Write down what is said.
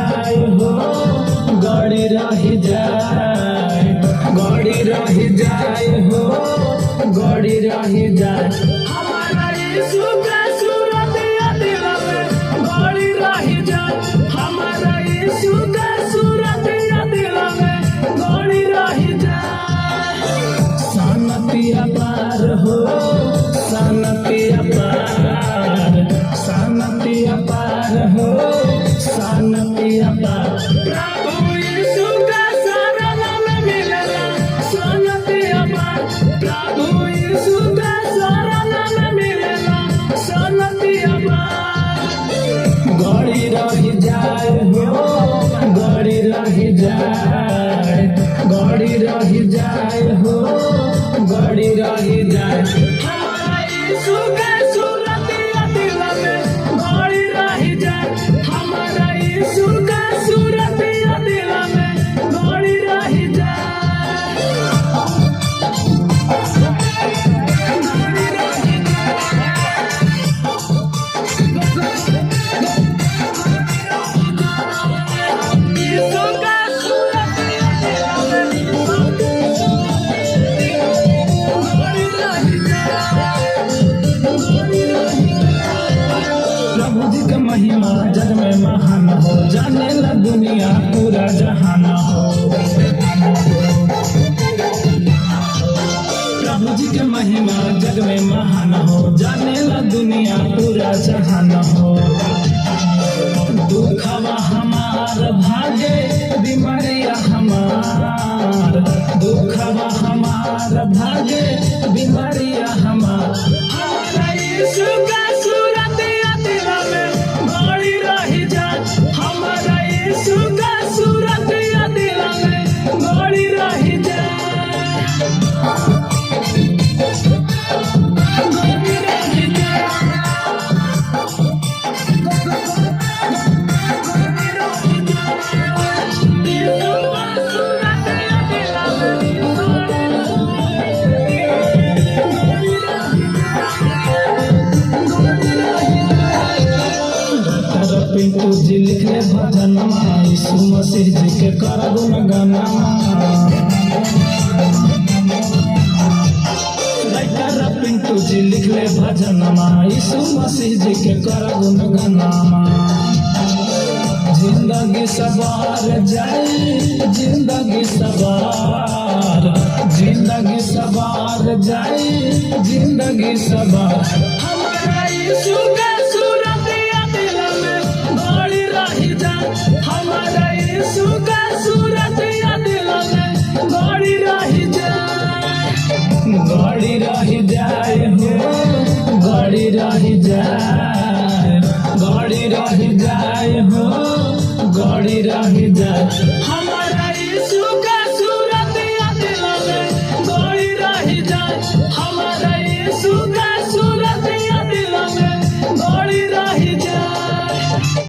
जाए हो, गड़ी रही जाए, गड़ी रही जाए हो, गड़ी रही जाए। हमारा यीशु का सूरत दिल में गड़ी रही जाए, हमारा यीशु का सूरत दिल में गड़ी रही जाए। सनतिया पार हो, सनतिया पार, सनतिया पार हो, सनतिया पार। प्रभु यीशु का शरण में मिलेला सनतिया पार, प्रभु यीशु का शरण में मिलेला सनतिया पार। गड़ी रही जाए हो, गड़ी रही जाए, गड़ी रही जाए हो, गड़ी रही जाए। हमारा यीशु का सूरत दिल में गड़ी रही जाए, हमारा यीशु का सूरत दिल में गड़ी रही जाए, गड़ी रही प्रभु जी का महिमा जग में महान हो, जाने ला दुनिया पूरा जहान हो। प्रभु जी के महिमा जग में महान हो, जाने ला दुनिया पूरा जहान हो। दुखवा हमार भागे, बीमारिया हमार, दुखवा हमार भागे, बीमारिया हमार। हमारा यीशु का सूरत दिल में गड़ी रही जाए, हमारा यीशु का सूरत दिल में गड़ी रही जाए, गड़ी रही जाए। पिंटू जी लिखले भजन यीशु मसीह जी के कर गुणगाना। पिंटू जी लिखले भजन यीशु मसीह जी के कर गुणगाना। जिंदगी सवार जाए, जिंदगी सवार, जिंदगी सवार जाए, जिंदगी सवार। हमारा यीशु का सूरत दिल में गड़ी रही जाए, हमारा यीशु का सूरत दिल में गड़ी रही जाए, गड़ी रही जाए हो, गड़ी रही जाए, गड़ी रही जाए हो, गड़ी रही जाए। हमारा यीशु का सूरत दिल में गड़ी रही जाए,